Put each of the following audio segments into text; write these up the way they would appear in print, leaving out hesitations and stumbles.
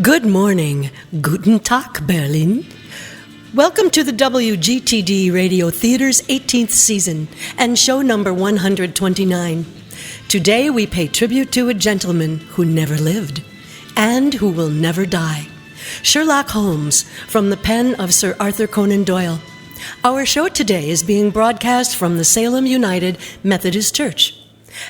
Good morning, Guten Tag, Berlin. Welcome to the WGTD Radio Theater's 18th season and show number 129. Today we pay tribute to a gentleman who never lived and who will never die. Sherlock Holmes, from the pen of Sir Arthur Conan Doyle. Our show today is being broadcast from the Salem United Methodist Church.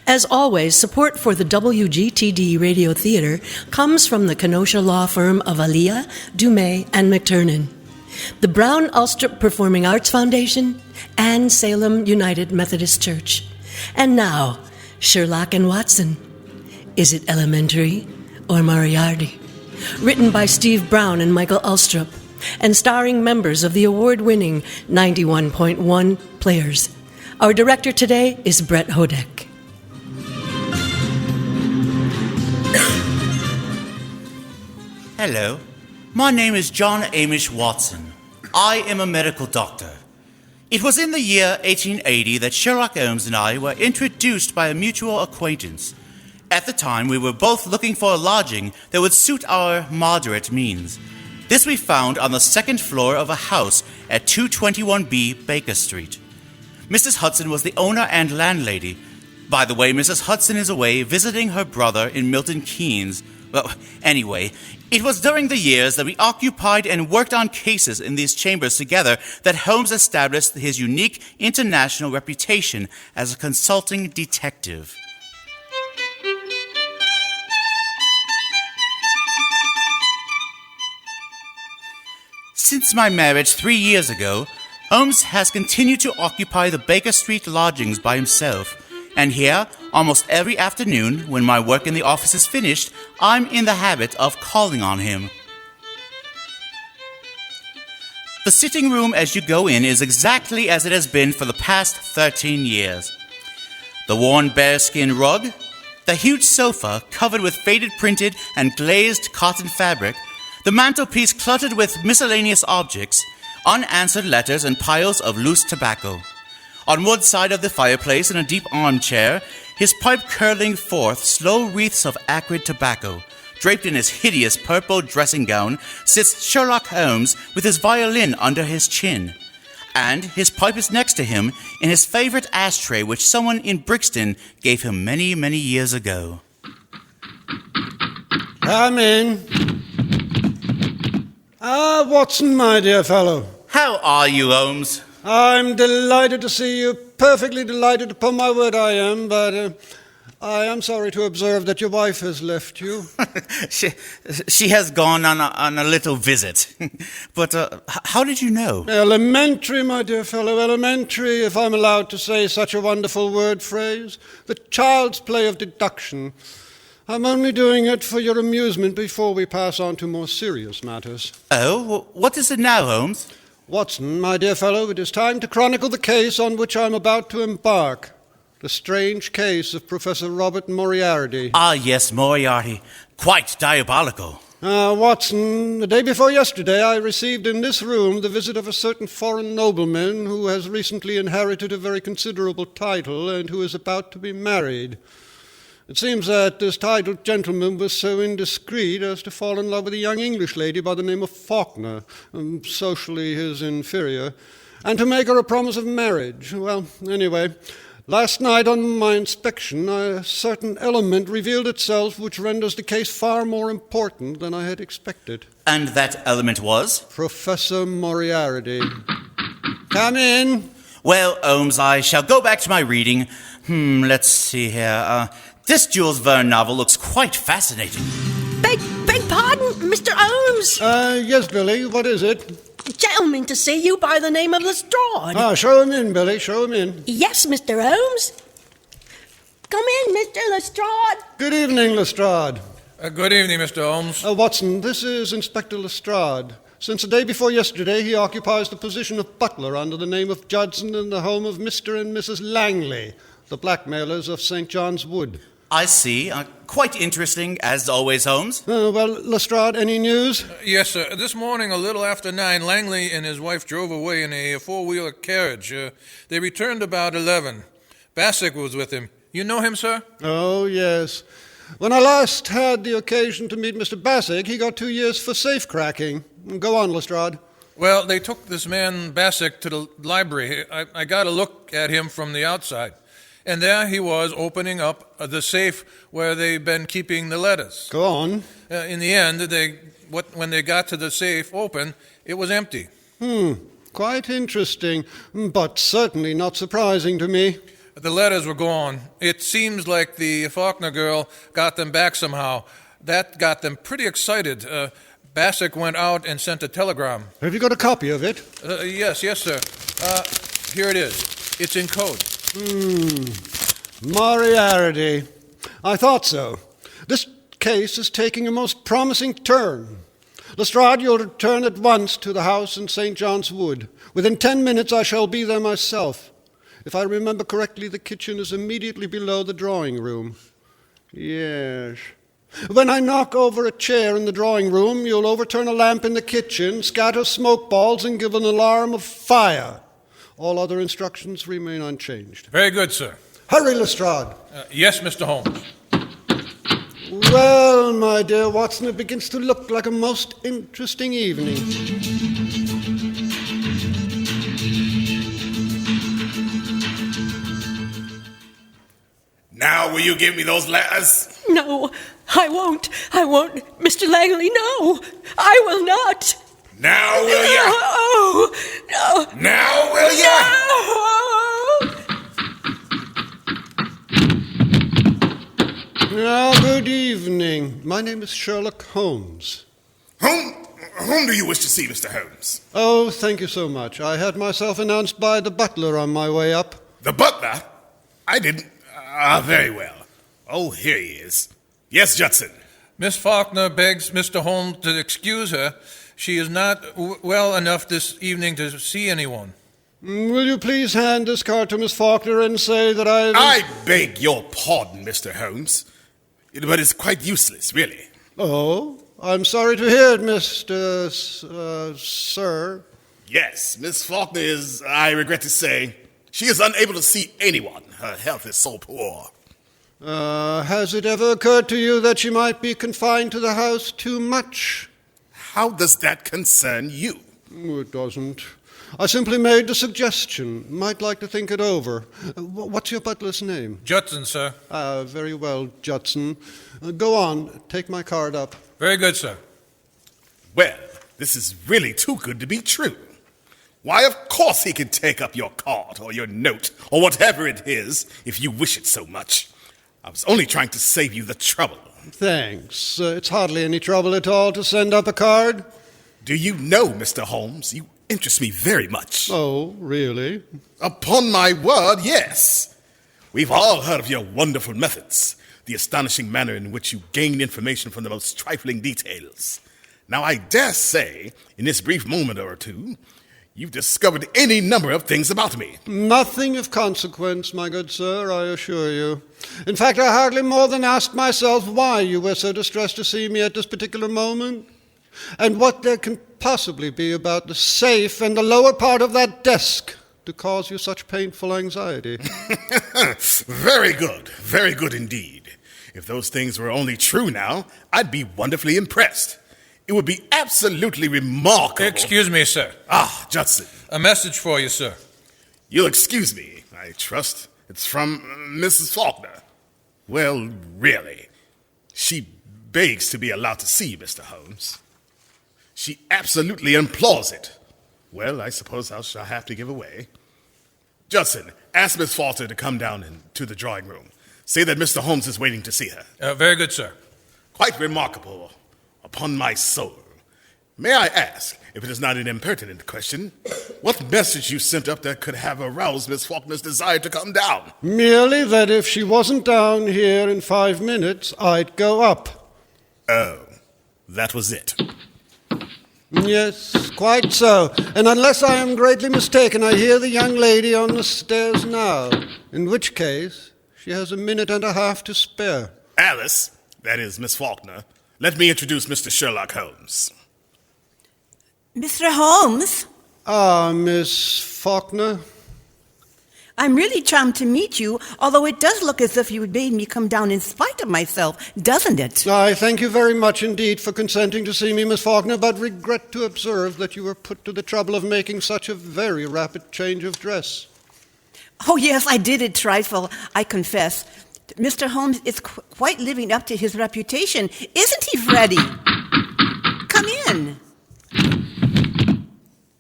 As always, support for the WGTD Radio Theater comes from the Kenosha law firm of Aliyah, Dumais, and McTurnan, the Brown Ulstrup Performing Arts Foundation, and Salem United Methodist Church. And now, Sherlock and Watson. Is it elementary or Moriarty? Written by Steve Brown and Michael Ulstrup, and starring members of the award-winning 91.1 Players. Our director today is Brett Hodek. Hello, my name is John Amish Watson. I am a medical doctor. It was in the year 1880 that Sherlock Holmes and I were introduced by a mutual acquaintance. At the time, we were both looking for a lodging that would suit our moderate means. This we found on the second floor of a house at 221B Baker Street. Mrs. Hudson was the owner and landlady. By the way, Mrs. Hudson is away visiting her brother in Milton Keynes. Well, anyway, it was during the years that we occupied and worked on cases in these chambers together that Holmes established his unique international reputation as a consulting detective. Since my marriage 3 years ago, Holmes has continued to occupy the Baker Street lodgings by himself. And here, almost every afternoon, when my work in the office is finished, I'm in the habit of calling on him. The sitting room as you go in is exactly as it has been for the past 13 years. The worn bearskin rug, the huge sofa covered with faded printed and glazed cotton fabric, the mantelpiece cluttered with miscellaneous objects, unanswered letters and piles of loose tobacco. On one side of the fireplace in a deep armchair, his pipe curling forth slow wreaths of acrid tobacco, draped in his hideous purple dressing gown, sits Sherlock Holmes with his violin under his chin. And his pipe is next to him in his favorite ashtray which someone in Brixton gave him many, many years ago. Come in. Watson, my dear fellow. How are you, Holmes? I'm delighted to see you. Perfectly delighted, upon my word I am, but I am sorry to observe that your wife has left you. she has gone on a little visit. But how did you know? Elementary, my dear fellow, elementary, if I'm allowed to say such a wonderful word phrase. The child's play of deduction. I'm only doing it for your amusement before we pass on to more serious matters. Oh, what is it now, Holmes? Watson, my dear fellow, it is time to chronicle the case on which I'm about to embark. The strange case of Professor Robert Moriarty. Ah, yes, Moriarty. Quite diabolical. Watson, the day before yesterday I received in this room the visit of a certain foreign nobleman who has recently inherited a very considerable title and who is about to be married. It seems that this titled gentleman was so indiscreet as to fall in love with a young English lady by the name of Faulkner, socially his inferior, and to make her a promise of marriage. Well, anyway, last night on my inspection, a certain element revealed itself which renders the case far more important than I had expected. And that element was? Professor Moriarty. Come in. Well, Holmes, I shall go back to my reading. Let's see here. This Jules Verne novel looks quite fascinating. Beg pardon, Mr. Holmes? Yes, Billy, what is it? Gentleman to see you by the name of Lestrade. Show him in, Billy, show him in. Yes, Mr. Holmes. Come in, Mr. Lestrade. Good evening, Lestrade. Good evening, Mr. Holmes. Watson, this is Inspector Lestrade. Since the day before yesterday, he occupies the position of butler under the name of Judson in the home of Mr. and Mrs. Langley, the blackmailers of St. John's Wood. I see. Quite interesting, as always, Holmes. Well, Lestrade, any news? Yes, sir. This morning, a little after 9, Langley and his wife drove away in a four-wheeler carriage. They returned about 11. Bassett was with him. You know him, sir? Oh, yes. When I last had the occasion to meet Mr. Bassick, he got 2 years for safe-cracking. Go on, Lestrade. Well, they took this man Bassick to the library. I got a look at him from the outside. And there he was opening up the safe where they've been keeping the letters. Go on. In the end, when they got to the safe open, it was empty. Quite interesting, but certainly not surprising to me. The letters were gone. It seems like the Faulkner girl got them back somehow. That got them pretty excited. Bassick went out and sent a telegram. Have you got a copy of it? Yes, sir. Here it is. It's in code. Moriarty. I thought so. This case is taking a most promising turn. Lestrade, you'll return at once to the house in St. John's Wood. Within 10 minutes I shall be there myself. If I remember correctly, the kitchen is immediately below the drawing room. Yes. When I knock over a chair in the drawing room, you'll overturn a lamp in the kitchen, scatter smoke balls, and give an alarm of fire. All other instructions remain unchanged. Very good, sir. Hurry, Lestrade. Yes, Mr. Holmes. Well, my dear Watson, it begins to look like a most interesting evening. Now will you give me those letters? No, I won't. Mr. Langley, no. I will not. Now will you? No. Now will you? No. Now, good evening. My name is Sherlock Holmes. Whom do you wish to see, Mr. Holmes? Oh, thank you so much. I had myself announced by the butler on my way up. The butler? I didn't. Very well. Oh, here he is. Yes, Judson. Miss Faulkner begs Mr. Holmes to excuse her. She is not well enough this evening to see anyone. Will you please hand this card to Miss Faulkner and say that I beg your pardon, Mr. Holmes. But it's quite useless, really. Oh, I'm sorry to hear it, Mr. Sir. Yes, Miss Faulkner is, I regret to say, she is unable to see anyone. Her health is so poor. Has it ever occurred to you that she might be confined to the house too much? How does that concern you? It doesn't. I simply made the suggestion. Might like to think it over. What's your butler's name? Judson, sir. Very well, Judson. Go on. Take my card up. Very good, sir. Well, this is really too good to be true. Why, of course he can take up your card or your note or whatever it is if you wish it so much. I was only trying to save you the trouble. Thanks. It's hardly any trouble at all to send up a card. Do you know, Mr. Holmes, you interest me very much. Oh, really? Upon my word, yes. We've all heard of your wonderful methods, the astonishing manner in which you gain information from the most trifling details. Now, I dare say, in this brief moment or two, you've discovered any number of things about me. Nothing of consequence, my good sir, I assure you. In fact, I hardly more than asked myself why you were so distressed to see me at this particular moment, and what there can possibly be about the safe and the lower part of that desk to cause you such painful anxiety. Very good indeed. If those things were only true now, I'd be wonderfully impressed. It would be absolutely remarkable. Excuse me, sir. Judson. A message for you, sir. You'll excuse me, I trust. It's from Mrs. Faulkner. Well, really. She begs to be allowed to see Mr. Holmes. She absolutely implores it. Well, I suppose I shall have to give away. Judson, ask Miss Faulkner to come down to the drawing room. Say that Mr. Holmes is waiting to see her. Very good, sir. Quite remarkable, upon my soul. May I ask, if it is not an impertinent question, what message you sent up that could have aroused Miss Faulkner's desire to come down? Merely that if she wasn't down here in 5 minutes, I'd go up. Oh, that was it. Yes, quite so. And unless I am greatly mistaken, I hear the young lady on the stairs now, in which case she has 1.5 minutes to spare. Alice, that is Miss Faulkner, let me introduce Mr. Sherlock Holmes. Mr. Holmes? Miss Faulkner. I'm really charmed to meet you, although it does look as if you had made me come down in spite of myself, doesn't it? I thank you very much indeed for consenting to see me, Miss Faulkner, but regret to observe that you were put to the trouble of making such a very rapid change of dress. Oh, yes, I did a trifle, I confess. Mr. Holmes is quite living up to his reputation, isn't he, Freddie? Come in.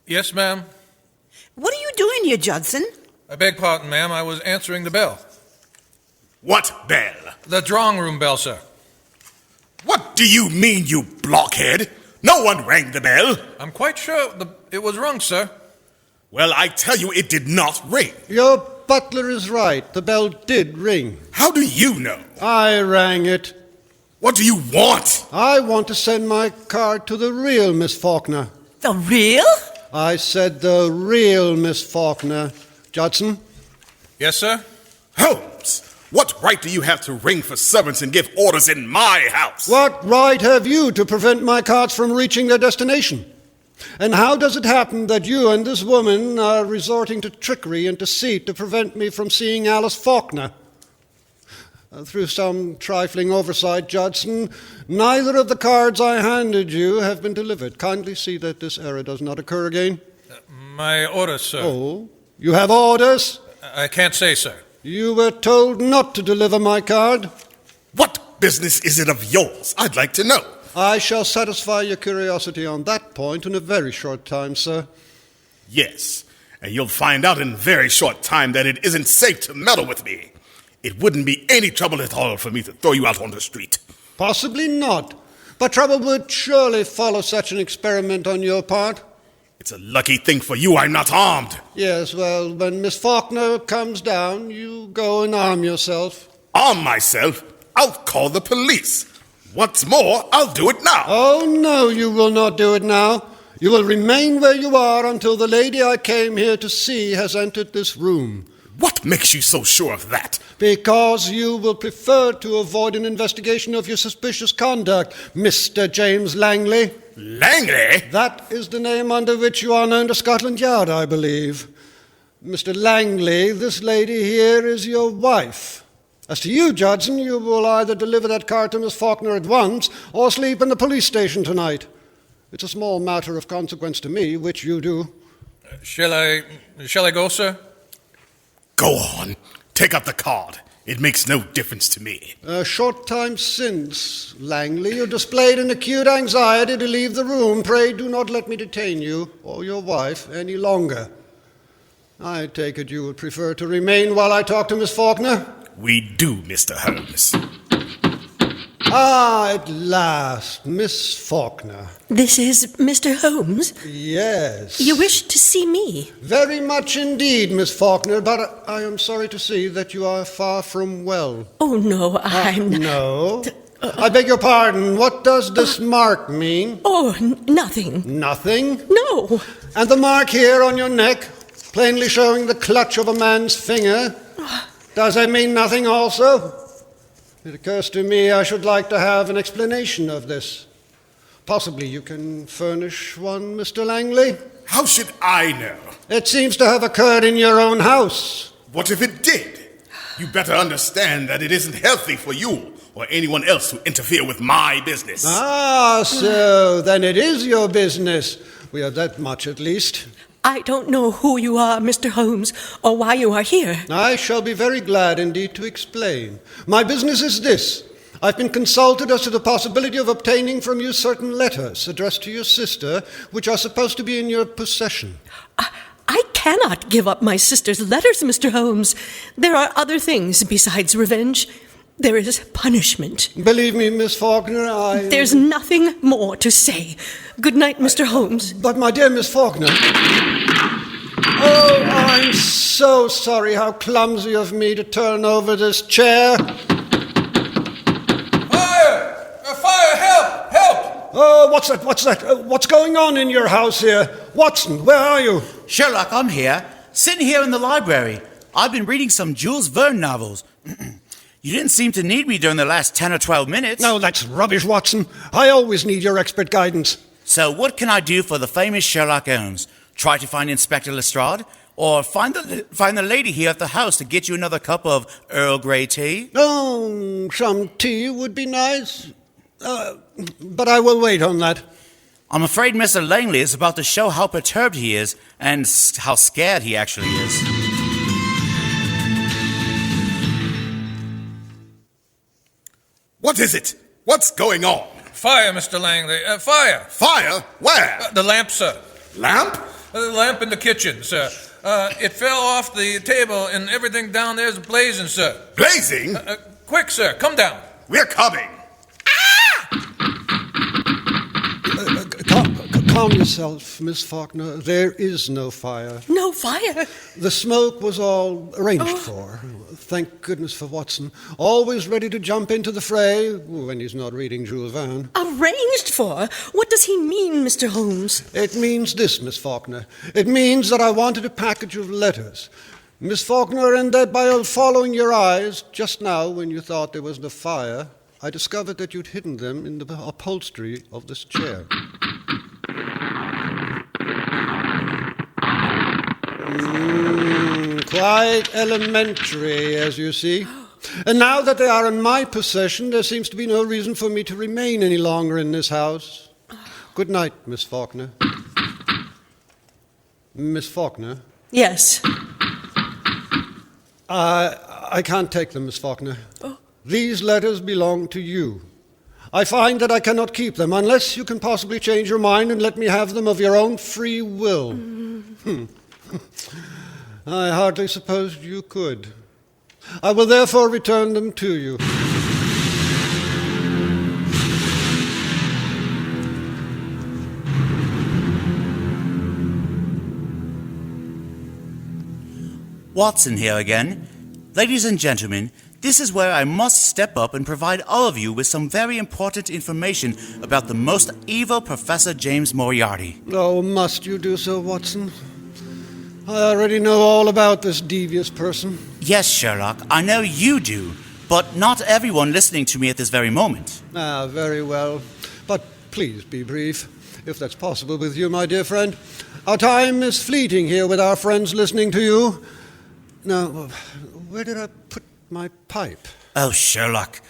Yes, ma'am. What are you doing here, Judson? I beg pardon, ma'am. I was answering the bell. What bell? The drawing room bell, sir. What do you mean, you blockhead? No one rang the bell. I'm quite sure it was rung, sir. Well, I tell you, it did not ring. Your butler is right. The bell did ring. How do you know? I rang it. What do you want? I want to send my card to the real Miss Faulkner. The real? I said the real Miss Faulkner. Judson? Yes, sir? Holmes, what right do you have to ring for servants and give orders in my house? What right have you to prevent my cards from reaching their destination? And how does it happen that you and this woman are resorting to trickery and deceit to prevent me from seeing Alice Faulkner? Through some trifling oversight, Judson, neither of the cards I handed you have been delivered. Kindly see that this error does not occur again. My orders, sir. Oh, you have orders? I can't say, sir. You were told not to deliver my card. What business is it of yours? I'd like to know. I shall satisfy your curiosity on that point in a very short time, sir. Yes, and you'll find out in a very short time that it isn't safe to meddle with me. It wouldn't be any trouble at all for me to throw you out on the street. Possibly not, but trouble would surely follow such an experiment on your part. It's a lucky thing for you I'm not armed. Yes, well, when Miss Faulkner comes down, you go and arm yourself. Arm myself? I'll call the police. What's more, I'll do it now. Oh, no, you will not do it now. You will remain where you are until the lady I came here to see has entered this room. What makes you so sure of that? Because you will prefer to avoid an investigation of your suspicious conduct, Mr. James Langley. Langley? That is the name under which you are known to Scotland Yard, I believe. Mr. Langley, this lady here is your wife. As to you, Judson, you will either deliver that card to Miss Faulkner at once or sleep in the police station tonight. It's a small matter of consequence to me, which you do. Shall I go, sir? Go on. Take up the card. It makes no difference to me. A short time since, Langley, you displayed an acute anxiety to leave the room. Pray do not let me detain you or your wife any longer. I take it you would prefer to remain while I talk to Miss Faulkner? We do, Mr. Holmes. Ah, at last, Miss Faulkner. This is Mr. Holmes. Yes. You wish to see me? Very much indeed, Miss Faulkner, but I am sorry to see that you are far from well. Oh, no, I'm not. No. I beg your pardon. What does this mark mean? Oh, nothing. Nothing? No. And the mark here on your neck, plainly showing the clutch of a man's finger, does that mean nothing also? It occurs to me I should like to have an explanation of this. Possibly you can furnish one, Mr. Langley? How should I know? It seems to have occurred in your own house. What if it did? You better understand that it isn't healthy for you or anyone else to interfere with my business. Ah, so then it is your business. We have that much at least. I don't know who you are, Mr. Holmes, or why you are here. I shall be very glad indeed to explain. My business is this. I've been consulted as to the possibility of obtaining from you certain letters addressed to your sister, which are supposed to be in your possession. I cannot give up my sister's letters, Mr. Holmes. There are other things besides revenge. There is punishment. Believe me, Miss Faulkner, There's nothing more to say. Good night, Mr. Holmes. But, my dear Miss Faulkner... Oh, I'm so sorry. How clumsy of me to turn over this chair. Fire! Fire! Help! Help! Oh, what's that? What's going on in your house here? Watson, where are you? Sherlock, I'm here. Sitting here in the library. I've been reading some Jules Verne novels. You didn't seem to need me during the last 10 or 12 minutes. No, that's rubbish, Watson. I always need your expert guidance. So what can I do for the famous Sherlock Holmes? Try to find Inspector Lestrade? Or find the lady here at the house to get you another cup of Earl Grey tea. Oh, some tea would be nice. But I will wait on that. I'm afraid Mr. Langley is about to show how perturbed he is and how scared he actually is. What is it? What's going on? Fire, Mr. Langley. Fire. Fire? Where? The lamp, sir. Lamp? The lamp in the kitchen, sir. It fell off the table and everything down there is blazing, sir. Blazing? Quick, sir. Come down. We're coming. Calm yourself, Miss Faulkner. There is no fire. No fire? The smoke was all arranged for. Thank goodness for Watson. Always ready to jump into the fray when he's not reading Jules Verne. Arranged for? What does he mean, Mr. Holmes? It means this, Miss Faulkner. It means that I wanted a package of letters. Miss Faulkner, and that by following your eyes, just now when you thought there was no fire, I discovered that you'd hidden them in the upholstery of this chair. Quite elementary, as you see. And now that they are in my possession, there seems to be no reason for me to remain any longer in this house. Good night, Miss Faulkner. Miss Faulkner? Yes. I can't take them, Miss Faulkner. These letters belong to you. I find that I cannot keep them unless you can possibly change your mind and let me have them of your own free will. I hardly supposed you could. I will therefore return them to you. Watson here again. Ladies and gentlemen, this is where I must step up and provide all of you with some very important information about the most evil Professor James Moriarty. Oh, must you do so, Watson? I already know all about this devious person. Yes, Sherlock, I know you do, but not everyone listening to me at this very moment. Very well. But please be brief, if that's possible with you, my dear friend. Our time is fleeting here with our friends listening to you. Now, where did I put my pipe? Oh, Sherlock.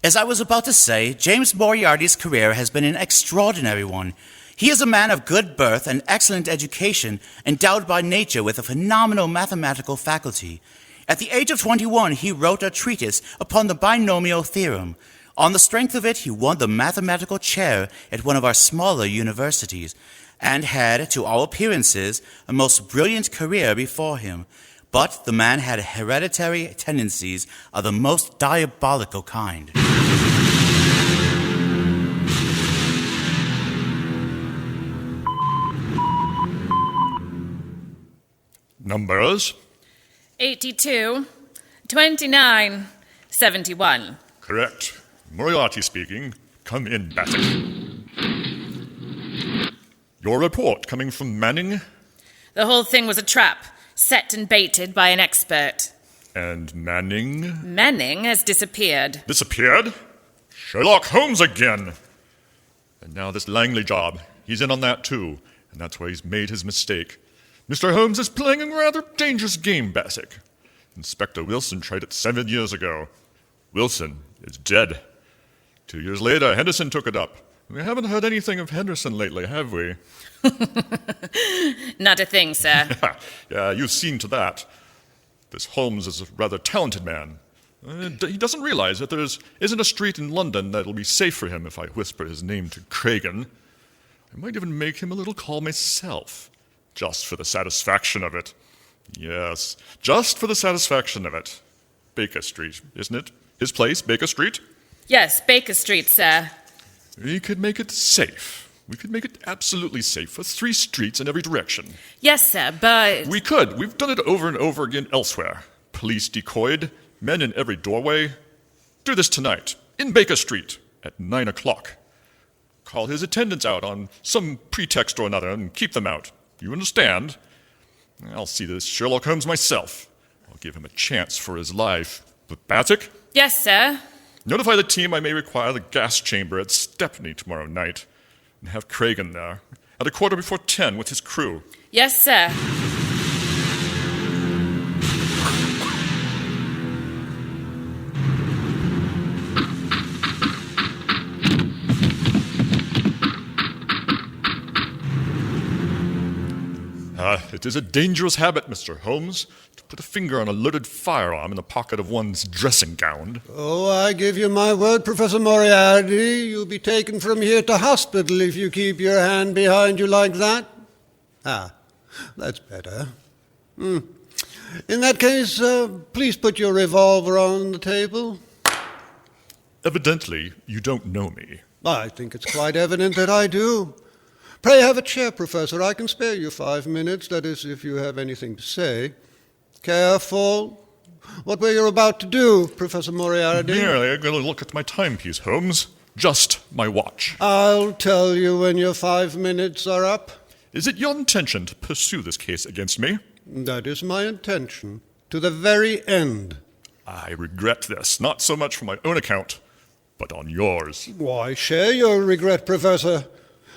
As I was about to say, James Moriarty's career has been an extraordinary one. He is a man of good birth and excellent education, endowed by nature with a phenomenal mathematical faculty. At the age of 21, he wrote a treatise upon the binomial theorem. On the strength of it, he won the mathematical chair at one of our smaller universities, and had, to all appearances, a most brilliant career before him. But the man had hereditary tendencies of the most diabolical kind. Numbers? 82, 29, 71. Correct. Moriarty speaking. Come in, Bassett. Your report coming from Manning? The whole thing was a trap, set and baited by an expert. And Manning? Manning has disappeared. Disappeared? Sherlock Holmes again! And now this Langley job. He's in on that too, and that's where he's made his mistake. Mr. Holmes is playing a rather dangerous game, Bassett. Inspector Wilson tried it 7 years ago. Wilson is dead. 2 years later, Henderson took it up. We haven't heard anything of Henderson lately, have we? Not a thing, sir. Yeah, you've seen to that. This Holmes is a rather talented man. He doesn't realize that there isn't a street in London that'll be safe for him if I whisper his name to Cragen. I might even make him a little call myself, just for the satisfaction of it. Yes, just for the satisfaction of it. Baker Street, isn't it? His place, Baker Street? Yes, Baker Street, sir. We could make it safe. We could make it absolutely safe for 3 streets in every direction. Yes, sir, but... We could. We've done it over and over again elsewhere. Police decoyed, men in every doorway. Do this tonight, in Baker Street, at 9 o'clock. Call his attendants out on some pretext or another and keep them out. You understand? I'll see this Sherlock Holmes myself. I'll give him a chance for his life. But Batic? Yes, sir. Notify the team I may require the gas chamber at Stepney tomorrow night. And have Cragen there at 10:15 with his crew. Yes, sir. It is a dangerous habit, Mr. Holmes, to put a finger on a loaded firearm in the pocket of one's dressing gown. Oh, I give you my word, Professor Moriarty. You'll be taken from here to hospital if you keep your hand behind you like that. Ah, that's better. In that case, please put your revolver on the table. Evidently, you don't know me. I think it's quite evident that I do. Pray have a chair, Professor. I can spare you 5 minutes, that is, if you have anything to say. Careful. What were you about to do, Professor Moriarty? Merely, I'm going to look at my timepiece, Holmes. Just my watch. I'll tell you when your 5 minutes are up. Is it your intention to pursue this case against me? That is my intention, to the very end. I regret this, not so much for my own account, but on yours. Why, share your regret, Professor,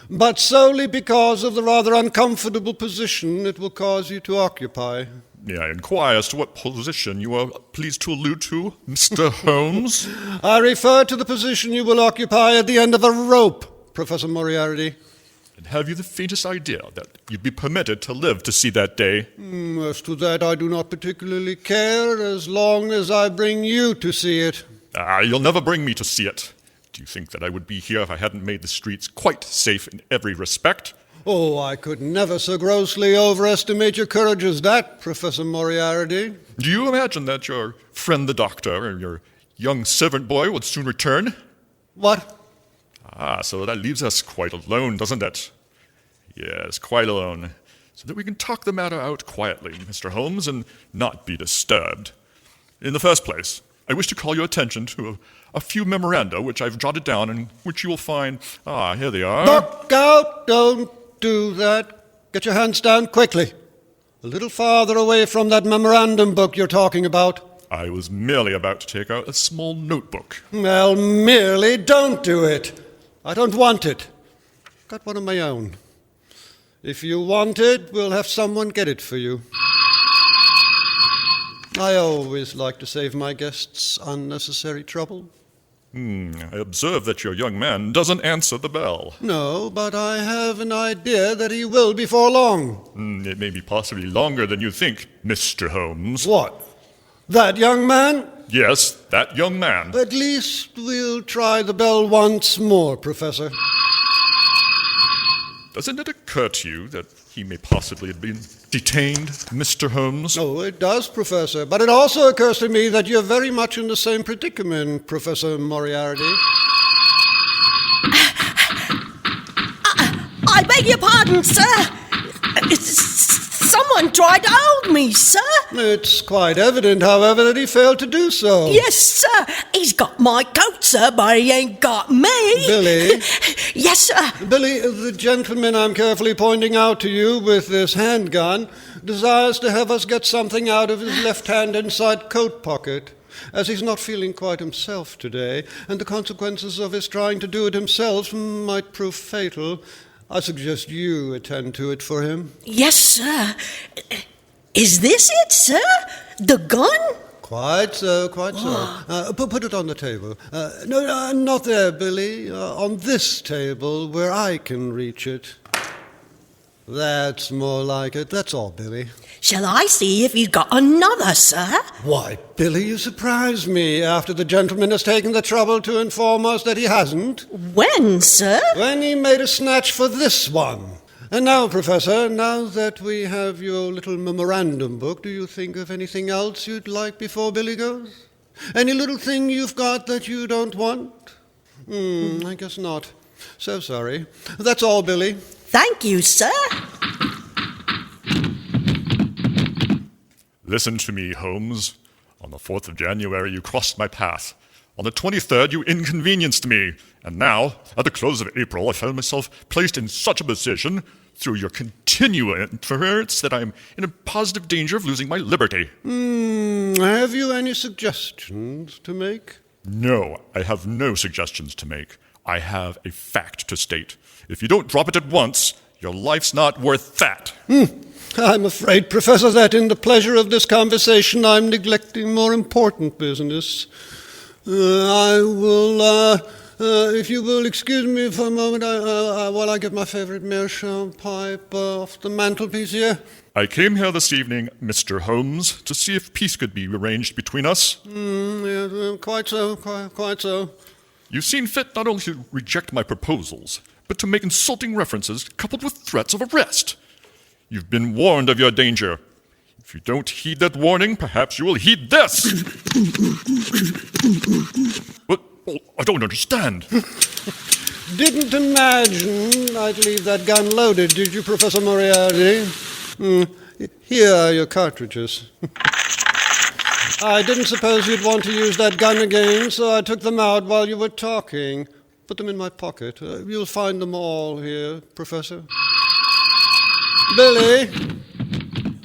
but solely because of the rather uncomfortable position it will cause you to occupy. May I inquire as to what position you are pleased to allude to, Mr. Holmes? I refer to the position you will occupy at the end of a rope, Professor Moriarty. And have you the faintest idea that you'd be permitted to live to see that day? As to that, I do not particularly care, as long as I bring you to see it. You'll never bring me to see it. Do you think that I would be here if I hadn't made the streets quite safe in every respect? Oh, I could never so grossly overestimate your courage as that, Professor Moriarty. Do you imagine that your friend the doctor or your young servant boy would soon return? What? So that leaves us quite alone, doesn't it? Yes, quite alone. So that we can talk the matter out quietly, Mr. Holmes, and not be disturbed. In the first place, I wish to call your attention to a few memoranda which I've jotted down and which you will find... here they are. Look out! Don't do that. Get your hands down quickly. A little farther away from that memorandum book you're talking about. I was merely about to take out a small notebook. Well, merely don't do it. I don't want it. Got one of my own. If you want it, we'll have someone get it for you. I always like to save my guests unnecessary trouble. I observe that your young man doesn't answer the bell. No, but I have an idea that he will before long. It may be possibly longer than you think, Mr. Holmes. What? That young man? Yes, that young man. At least we'll try the bell once more, Professor. Doesn't it occur to you that he may possibly have been detained, Mr. Holmes? Oh, it does, Professor. But it also occurs to me that you're very much in the same predicament, Professor Moriarty. I beg your pardon, sir. Someone tried to hold me, sir. It's quite evident, however, that he failed to do so. Yes, sir. He's got my coat, sir, but he ain't got me. Billy? Yes, sir. Billy, the gentleman I'm carefully pointing out to you with this handgun desires to have us get something out of his left-hand inside coat pocket, as he's not feeling quite himself today, and the consequences of his trying to do it himself might prove fatal. I suggest you attend to it for him. Yes, sir. Is this it, sir? The gun? Quite so, quite so. Put it on the table. No, not there, Billy. On this table, where I can reach it. That's more like it. That's all, Billy. Shall I see if he's got another, sir? Why, Billy, you surprise me after the gentleman has taken the trouble to inform us that he hasn't. When, sir? When he made a snatch for this one. And now, Professor, now that we have your little memorandum book, do you think of anything else you'd like before Billy goes? Any little thing you've got that you don't want? I guess not. So sorry. That's all, Billy. Thank you, sir. Listen to me, Holmes. On the 4th of January, you crossed my path. On the 23rd, you inconvenienced me. And now, at the close of April, I found myself placed in such a position through your continual interference that I'm in a positive danger of losing my liberty. Have you any suggestions to make? No, I have no suggestions to make. I have a fact to state. If you don't drop it at once, your life's not worth that. I'm afraid, Professor, that in the pleasure of this conversation I'm neglecting more important business. I will If you will excuse me for a moment while I get my favorite meerschaum pipe off the mantelpiece here. I came here this evening, Mr. Holmes, to see if peace could be arranged between us. Yes, quite so, quite so. You've seen fit not only to reject my proposals, but to make insulting references coupled with threats of arrest. You've been warned of your danger. If you don't heed that warning, perhaps you will heed this! What? Oh, I don't understand. Didn't imagine I'd leave that gun loaded, did you, Professor Moriarty? Here are your cartridges. I didn't suppose you'd want to use that gun again, so I took them out while you were talking. Put them in my pocket. You'll find them all here, Professor. Billy?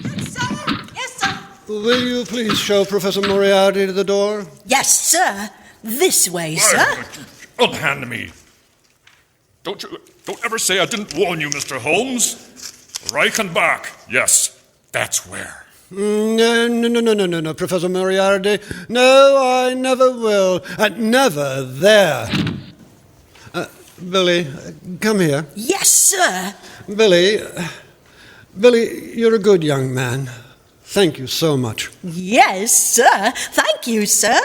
Yes, sir. Yes, sir. Will you please show Professor Moriarty to the door? Yes, sir. This way, sir. Unhand me. Don't ever say I didn't warn you, Mr. Holmes. Reichenbach. Yes, that's where. No, Professor Moriarty. No, I never will. Never there. Billy, come here. Yes, sir. Billy, you're a good young man. Thank you so much. Yes, sir. Thank you, sir.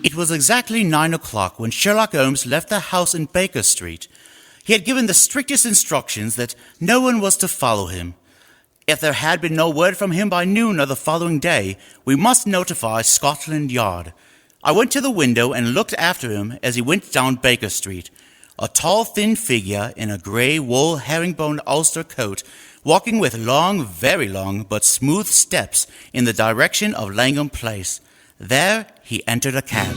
It was exactly 9 o'clock when Sherlock Holmes left the house in Baker Street. He had given the strictest instructions that no one was to follow him. If there had been no word from him by noon of the following day, we must notify Scotland Yard. I went to the window and looked after him as he went down Baker Street. A tall, thin figure in a grey wool herringbone ulster coat, walking with long, very long, but smooth steps in the direction of Langham Place. There he entered a cab.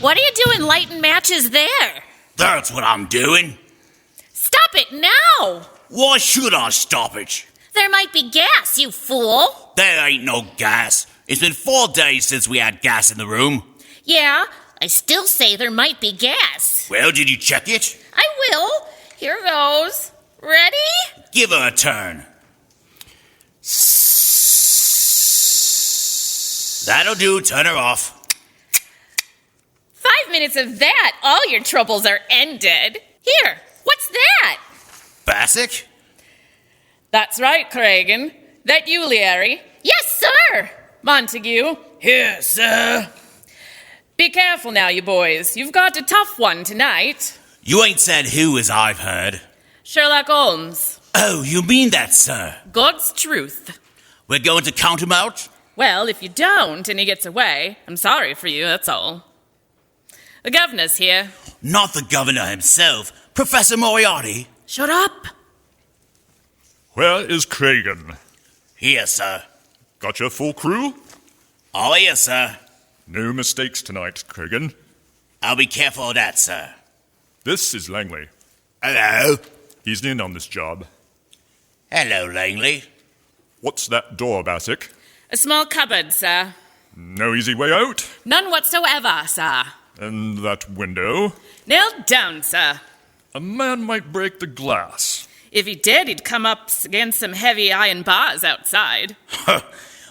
What are you doing lighting matches there? That's what I'm doing. Stop it now! Why should I stop it? There might be gas, you fool! There ain't no gas. It's been 4 days since we had gas in the room. Yeah, I still say there might be gas. Well, did you check it? I will. Here goes. Ready? Give her a turn. That'll do. Turn her off. 5 minutes of that, all your troubles are ended. Here, what's that? Bassick? That's right, Cragen. That you, Leary? Yes, sir! Montague? Here, sir. Be careful now, you boys. You've got a tough one tonight. You ain't said who, as I've heard. Sherlock Holmes. Oh, you mean that, sir? God's truth. We're going to count him out? Well, if you don't and he gets away, I'm sorry for you, that's all. The governor's here. Not the governor himself. Professor Moriarty. Shut up. Where is Cragen? Here, sir. Got your full crew? All here, sir. No mistakes tonight, Cragen. I'll be careful of that, sir. This is Langley. Hello. He's in on this job. Hello, Langley. What's that door, Bassick? A small cupboard, sir. No easy way out? None whatsoever, sir. And that window? Nailed down, sir. A man might break the glass. If he did, he'd come up against some heavy iron bars outside.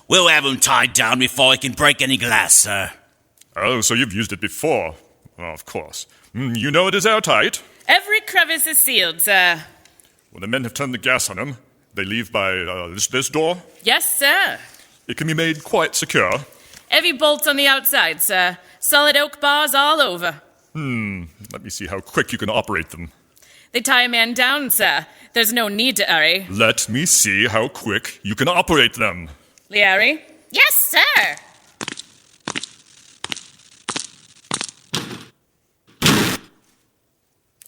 We'll have him tied down before he can break any glass, sir. Oh, so you've used it before. Oh, of course. You know it is airtight. Every crevice is sealed, sir. When the men have turned the gas on him, they leave by this door. Yes, sir. It can be made quite secure. Every bolt's on the outside, sir. Solid oak bars all over. Let me see how quick you can operate them. They tie a man down, sir. There's no need to hurry. Let me see how quick you can operate them. Leary? Yes, sir.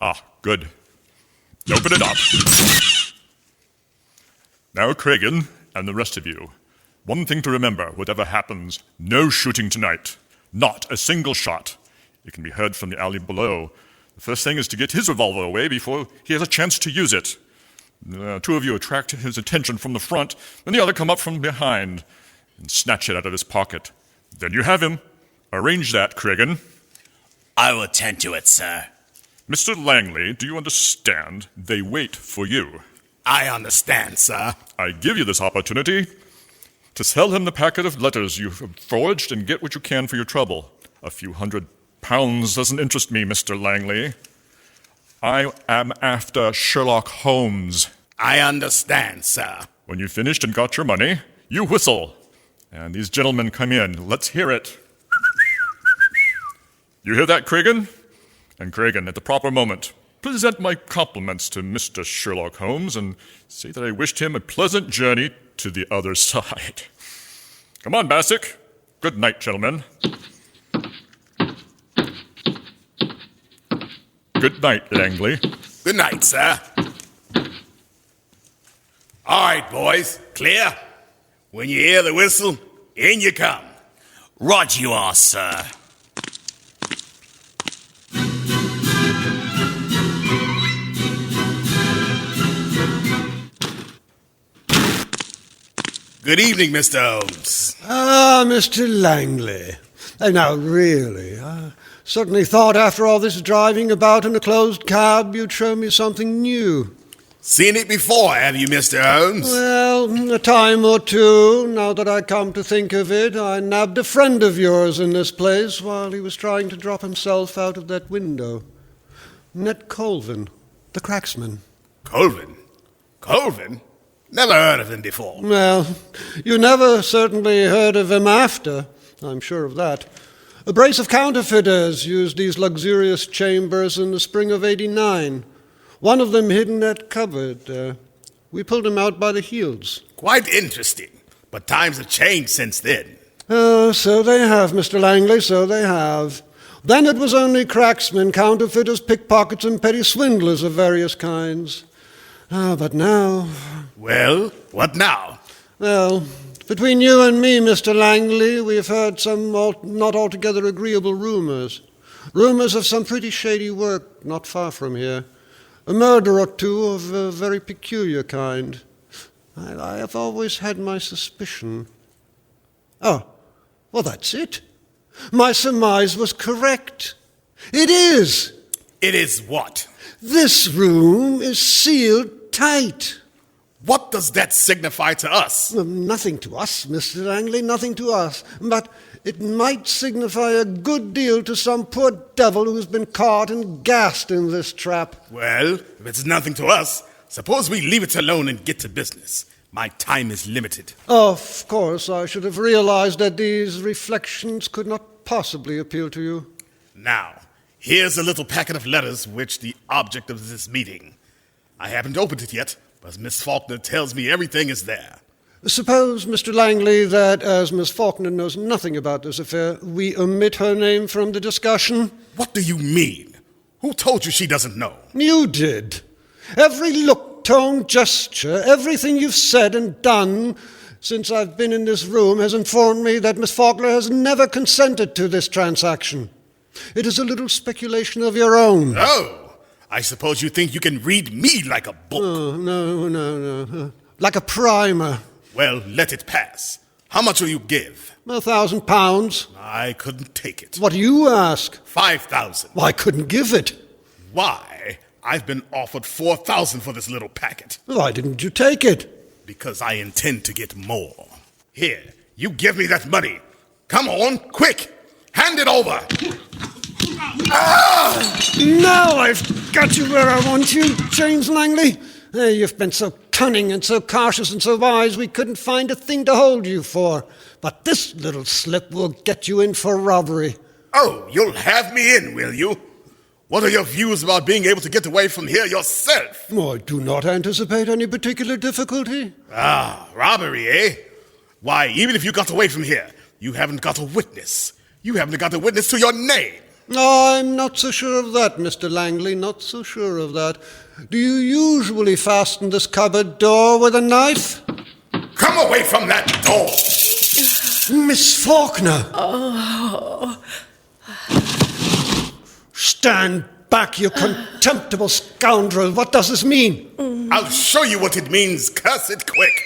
Ah, good. Open it up. Now, Cragen, and the rest of you, one thing to remember, whatever happens, no shooting tonight. Not a single shot. It can be heard from the alley below. The first thing is to get his revolver away before he has a chance to use it. Two of you attract his attention from the front, and the other come up from behind and snatch it out of his pocket. Then you have him. Arrange that, Cragen. I will attend to it, sir. Mr. Langley, do you understand? They wait for you. I understand, sir. I give you this opportunity to sell him the packet of letters you've forged and get what you can for your trouble. A few £100 doesn't interest me, Mr. Langley. I am after Sherlock Holmes. I understand, sir. When you've finished and got your money, you whistle. And these gentlemen come in. Let's hear it. You hear that, Cragen? And Cragen, at the proper moment, present my compliments to Mr. Sherlock Holmes and say that I wished him a pleasant journey to the other side. Come on, Bassick. Good night, gentlemen. Good night, Langley. Good night, sir. All right, boys. Clear? When you hear the whistle, in you come. Right you are, sir. Good evening, Mr. Holmes. Ah, Mr. Langley. Now, really, I certainly thought after all this driving about in a closed cab you'd show me something new. Seen it before, have you, Mr. Holmes? Well, a time or two, now that I come to think of it, I nabbed a friend of yours in this place while he was trying to drop himself out of that window. Ned Colvin, the cracksman. Colvin? Colvin? Never heard of him before. Well, you never certainly heard of him after, I'm sure of that. A brace of counterfeiters used these luxurious chambers in the spring of '89. One of them hid in that cupboard. We pulled him out by the heels. Quite interesting. But times have changed since then. Oh, so they have, Mr. Langley, so they have. Then it was only cracksmen, counterfeiters, pickpockets, and petty swindlers of various kinds. But now... Well, what now? Well, between you and me, Mr. Langley, we've heard some not altogether agreeable rumors. Rumors of some pretty shady work not far from here. A murder or two of a very peculiar kind. I have always had my suspicion. Oh, well, that's it. My surmise was correct. It is. It is what? This room is sealed tight. What does that signify to us? Nothing to us, Mr. Langley, nothing to us. But it might signify a good deal to some poor devil who's been caught and gassed in this trap. Well, if it's nothing to us, suppose we leave it alone and get to business. My time is limited. Of course, I should have realized that these reflections could not possibly appeal to you. Now, here's a little packet of letters which the object of this meeting. I haven't opened it yet, but Miss Faulkner tells me everything is there. Suppose, Mr. Langley, that as Miss Faulkner knows nothing about this affair, we omit her name from the discussion? What do you mean? Who told you she doesn't know? You did. Every look, tone, gesture, everything you've said and done since I've been in this room has informed me that Miss Faulkner has never consented to this transaction. It is a little speculation of your own. Oh, I suppose you think you can read me like a book. Oh, no. Like a primer. Well, let it pass. How much will you give? £1,000. I couldn't take it. What do you ask? 5,000. Well, I couldn't give it. Why? I've been offered 4,000 for this little packet. Why didn't you take it? Because I intend to get more. Here, you give me that money. Come on, quick! Hand it over! Now I've got you where I want you, James Langley. You've been so cunning and so cautious and so wise we couldn't find a thing to hold you for. But this little slip will get you in for robbery. Oh, you'll have me in, will you? What are your views about being able to get away from here yourself? I do not anticipate any particular difficulty. Robbery, eh? Why, even if you got away from here, you haven't got a witness. You haven't got a witness to your name. I'm not so sure of that, Mr. Langley, not so sure of that. Do you usually fasten this cupboard door with a knife? Come away from that door! Miss Faulkner! Oh. Stand back, you contemptible scoundrel. What does this mean? I'll show you what it means. Curse it quick.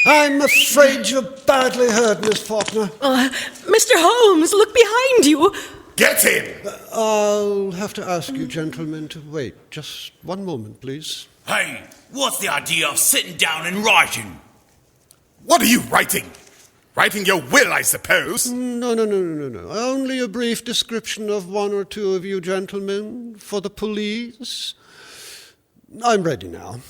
I'm afraid you're badly hurt, Miss Faulkner. Mr. Holmes, look behind you. Get him! I'll have to ask you gentlemen to wait. Just one moment, please. Hey, what's the idea of sitting down and writing? What are you writing? Writing your will, I suppose. No. Only a brief description of one or two of you gentlemen for the police. I'm ready now.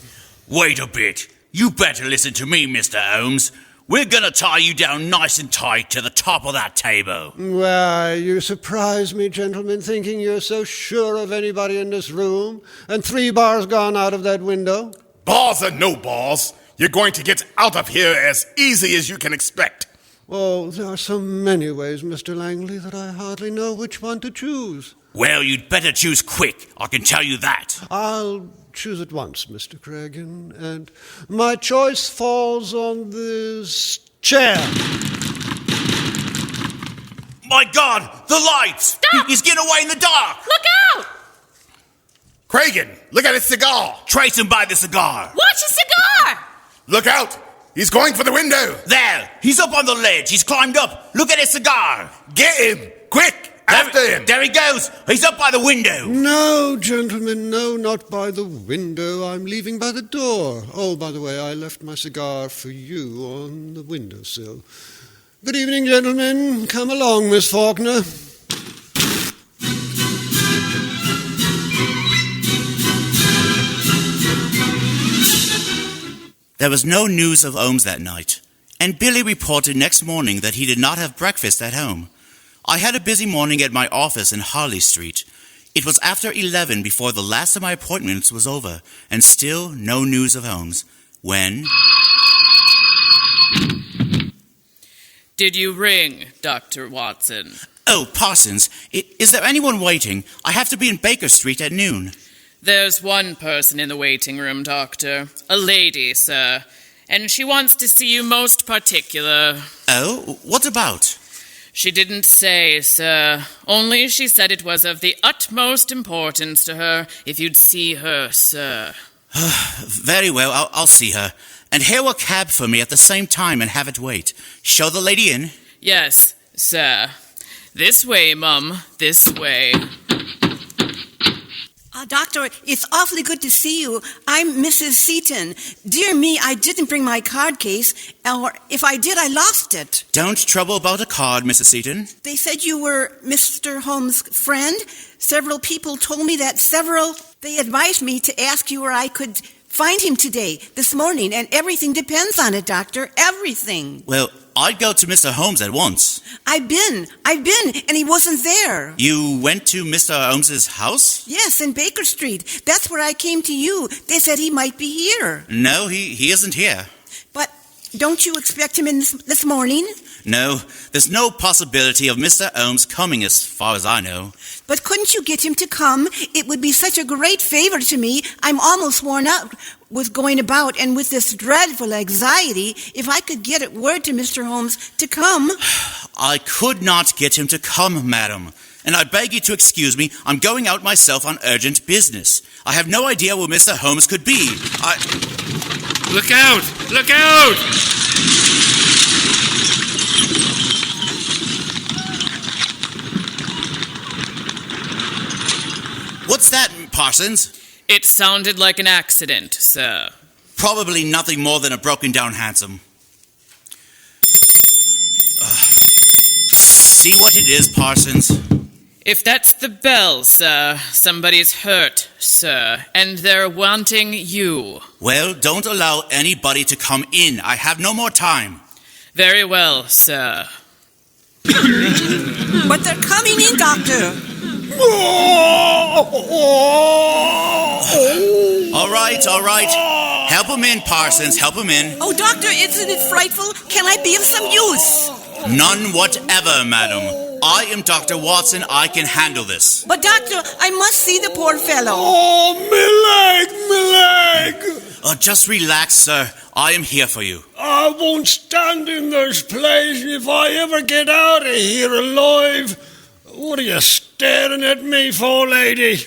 Wait a bit. You better listen to me, Mr. Holmes. We're gonna tie you down nice and tight to the top of that table. Why, you surprise me, gentlemen, thinking you're so sure of anybody in this room, and 3 bars gone out of that window. Bars or no bars, you're going to get out of here as easy as you can expect. Oh, there are so many ways, Mr. Langley, that I hardly know which one to choose. Well, you'd better choose quick, I can tell you that. I'll choose at once, Mr. Cregan, and my choice falls on this chair. My God, the lights! Stop! He's getting away in the dark! Look out! Cregan, look at his cigar. Trace him by the cigar. Watch a cigar! Look out. He's going for the window. There, he's up on the ledge. He's climbed up. Look at his cigar. Get him, quick, after him. There he goes. He's up by the window. No, gentlemen, no, not by the window. I'm leaving by the door. Oh, by the way, I left my cigar for you on the windowsill. Good evening, gentlemen. Come along, Miss Faulkner. There was no news of Holmes that night, and Billy reported next morning that he did not have breakfast at home. I had a busy morning at my office in Harley Street. It was after 11 before the last of my appointments was over, and still no news of Holmes. When... Did you ring, Dr. Watson? Oh, Parsons, is there anyone waiting? I have to be in Baker Street at noon. There's one person in the waiting room, Doctor. A lady, sir. And she wants to see you most particular. Oh, what about? She didn't say, sir. Only she said it was of the utmost importance to her if you'd see her, sir. Very well, I'll see her. And hail a cab for me at the same time and have it wait. Show the lady in. Yes, sir. This way, Mum. This way. Doctor, it's awfully good to see you. I'm Mrs. Seaton. Dear me, I didn't bring my card case, or if I did, I lost it. Don't trouble about a card, Mrs. Seaton. They said you were Mr. Holmes' friend. Several people told me that They advised me to ask you where I could find him this morning, and everything depends on it, Doctor. Everything. Well, I'd go to Mr. Holmes at once. I've been, and he wasn't there. You went to Mr. Holmes's house? Yes, in Baker Street. That's where I came to you. They said he might be here. No, he isn't here. But don't you expect him in this morning? No, there's no possibility of Mr. Holmes coming as far as I know. But couldn't you get him to come? It would be such a great favor to me. I'm almost worn out with going about and with this dreadful anxiety. If I could get word to Mr. Holmes to come. I could not get him to come, madam. And I beg you to excuse me. I'm going out myself on urgent business. I have no idea where Mr. Holmes could be. Look out! Look out! What's that, Parsons? It sounded like an accident, sir. Probably nothing more than a broken-down hansom. See what it is, Parsons? If that's the bell, sir, somebody's hurt, sir, and they're wanting you. Well, don't allow anybody to come in. I have no more time. Very well, sir. But they're coming in, Doctor. All right. Help him in, Parsons. Help him in. Oh, Doctor, isn't it frightful? Can I be of some use? None whatever, madam. I am Dr. Watson. I can handle this. But, Doctor, I must see the poor fellow. Oh, me leg! Just relax, sir. I am here for you. I won't stand in this place if I ever get out of here alive. What are you staring at me for, lady?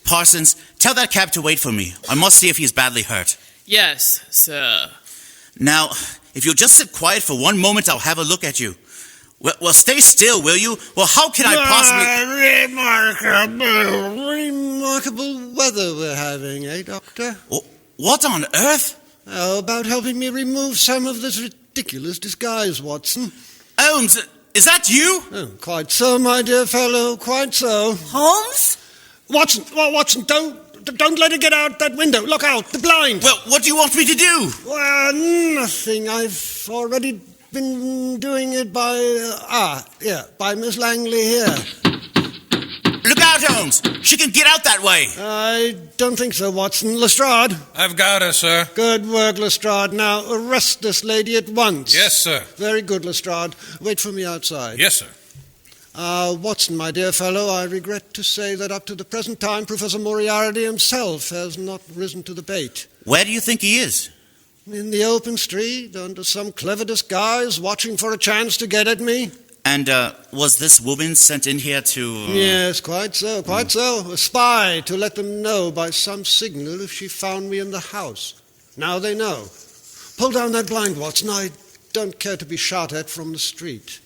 Parsons, tell that cab to wait for me. I must see if he's badly hurt. Yes, sir. Now, if you'll just sit quiet for one moment, I'll have a look at you. Well, stay still, will you? Well, how can I possibly... Remarkable weather we're having, eh, Doctor? Oh, what on earth? How about helping me remove some of this ridiculous disguise, Watson? Holmes, is that you? Oh, quite so, my dear fellow, quite so. Holmes? Watson, don't let it get out that window. Look out, the blind. Well, what do you want me to do? Well, nothing. I've already been doing it by Miss Langley here. Look out, Holmes. She can get out that way. I don't think so, Watson. Lestrade. I've got her, sir. Good work, Lestrade. Now, arrest this lady at once. Yes, sir. Very good, Lestrade. Wait for me outside. Yes, sir. Watson, my dear fellow, I regret to say that up to the present time, Professor Moriarty himself has not risen to the bait. Where do you think he is? In the open street, under some clever disguise, watching for a chance to get at me. And, was this woman sent in here to... Yes, quite so. A spy to let them know by some signal if she found me in the house. Now they know. Pull down that blind, Watson. I don't care to be shot at from the street.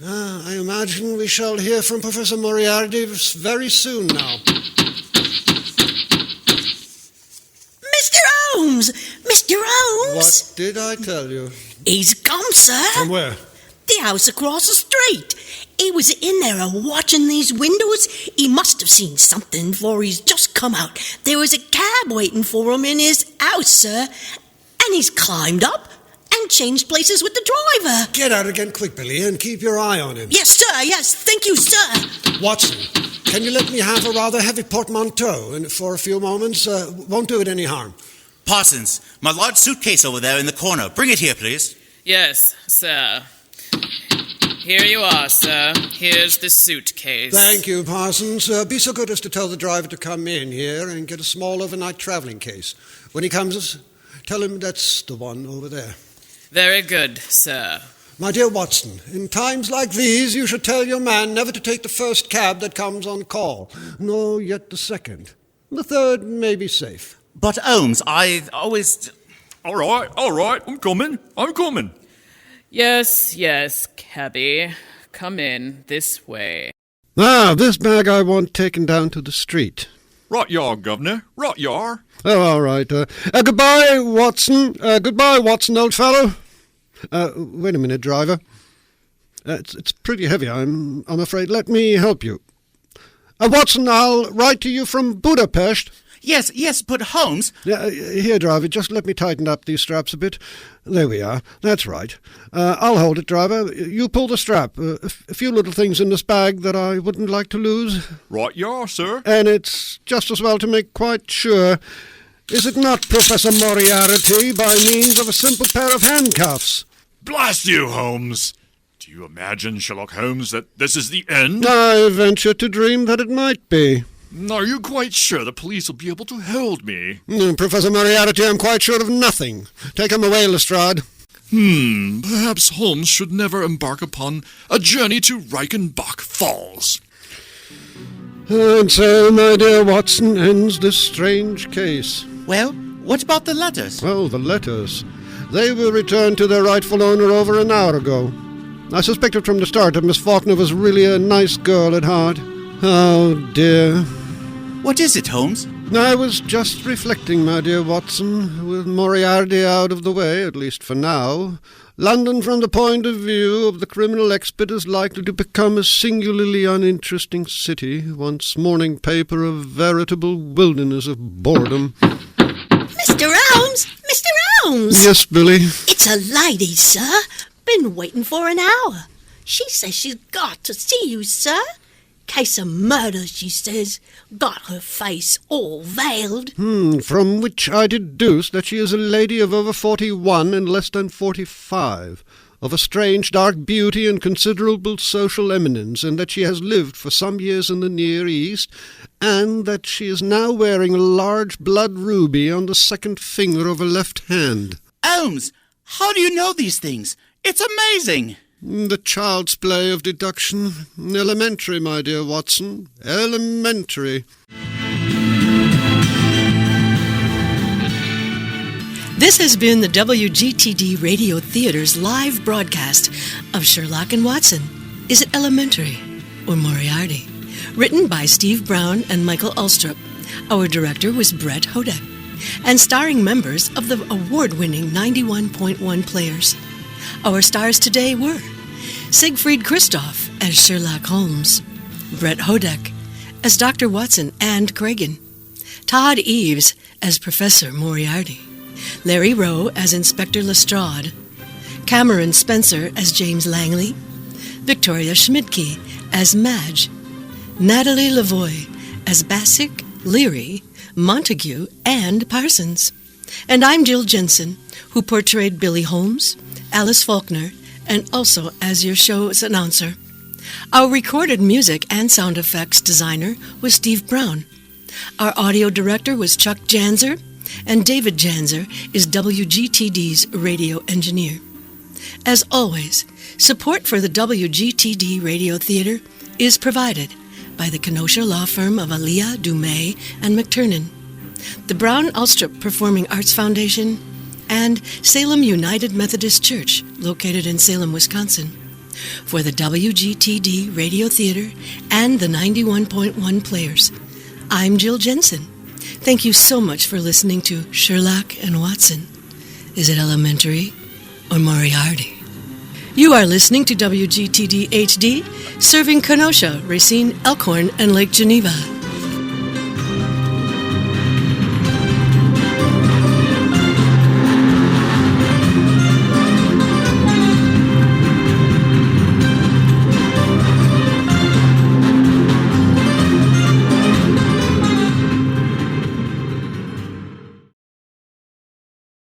I imagine we shall hear from Professor Moriarty very soon now. Mr. Holmes! Mr. Holmes! What did I tell you? He's come, sir. From where? The house across the street. He was in there watching these windows. He must have seen something, for he's just come out. There was a cab waiting for him in his house, sir. And he's climbed up and changed places with the driver. Get out again quick, Billy, and keep your eye on him. Yes, sir, yes. Thank you, sir. Watson, can you let me have a rather heavy portmanteau for a few moments? Won't do it any harm. Parsons, my large suitcase over there in the corner. Bring it here, please. Yes, sir. Here you are, sir. Here's the suitcase. Thank you, Parsons. Be so good as to tell the driver to come in here and get a small overnight traveling case. When he comes, tell him that's the one over there. Very good, sir. My dear Watson, in times like these, you should tell your man never to take the first cab that comes on call, nor yet the second. The third may be safe. But, Holmes, I always... All right, I'm coming. Yes, cabby. Come in this way. This bag I want taken down to the street. Right you are, Governor. Right you are. Oh, all right. Goodbye, Watson. Goodbye, Watson, old fellow. Wait a minute, driver. It's pretty heavy, I'm afraid. Let me help you. Watson, I'll write to you from Budapest. Yes, but Holmes... Here, driver, just let me tighten up these straps a bit. There we are. That's right. I'll hold it, driver. You pull the strap. A few little things in this bag that I wouldn't like to lose. Right you are, sir. And it's just as well to make quite sure. Is it not, Professor Moriarty, by means of a simple pair of handcuffs? Blast you, Holmes. Do you imagine, Sherlock Holmes, that this is the end? I venture to dream that it might be. Are you quite sure the police will be able to hold me? Professor Moriarty, I'm quite sure of nothing. Take him away, Lestrade. Perhaps Holmes should never embark upon a journey to Reichenbach Falls. And so, my dear Watson, ends this strange case. Well, what about the letters? Oh, the letters. They were returned to their rightful owner over an hour ago. I suspected from the start that Miss Faulkner was really a nice girl at heart. Oh, dear. What is it, Holmes? I was just reflecting, my dear Watson, with Moriarty out of the way, at least for now. London, from the point of view of the criminal expert, is likely to become a singularly uninteresting city, once morning paper a veritable wilderness of boredom. Mr. Holmes! Mr. Holmes! Yes, Billy? It's a lady, sir. Been waiting for an hour. She says she's got to see you, sir. Case of murder, she says. Got her face all veiled. From which I deduce that she is a lady of over 41 and less than 45. of a strange dark beauty and considerable social eminence, and that she has lived for some years in the Near East, and that she is now wearing a large blood ruby on the second finger of her left hand. Holmes, how do you know these things? It's amazing! The child's play of deduction. Elementary, my dear Watson. Elementary. This has been the WGTD Radio Theater's live broadcast of Sherlock and Watson. Is it elementary or Moriarty? Written by Steve Brown and Michael Ulstrup. Our director was Brett Hodek. And starring members of the award-winning 91.1 Players. Our stars today were Siegfried Christoph as Sherlock Holmes, Brett Hodek as Dr. Watson and Cragen, Todd Eves as Professor Moriarty, Larry Rowe as Inspector Lestrade, Cameron Spencer as James Langley, Victoria Schmidtke as Madge, Natalie Lavoie as Bassick, Leary, Montague, and Parsons. And I'm Jill Jensen, who portrayed Billy Holmes, Alice Faulkner, and also as your show's announcer. Our recorded music and sound effects designer was Steve Brown. Our audio director was Chuck Janzer, and David Janzer is WGTD's radio engineer. As always, support for the WGTD Radio Theater is provided by the Kenosha law firm of Aaliyah, Dumais, and McTurnan, the Brown Ulstrup Performing Arts Foundation, and Salem United Methodist Church, located in Salem, Wisconsin. For the WGTD Radio Theater and the 91.1 Players, I'm Jill Jensen. Thank you so much for listening to Sherlock and Watson. Is it elementary or Moriarty? You are listening to WGTD HD, serving Kenosha, Racine, Elkhorn, and Lake Geneva.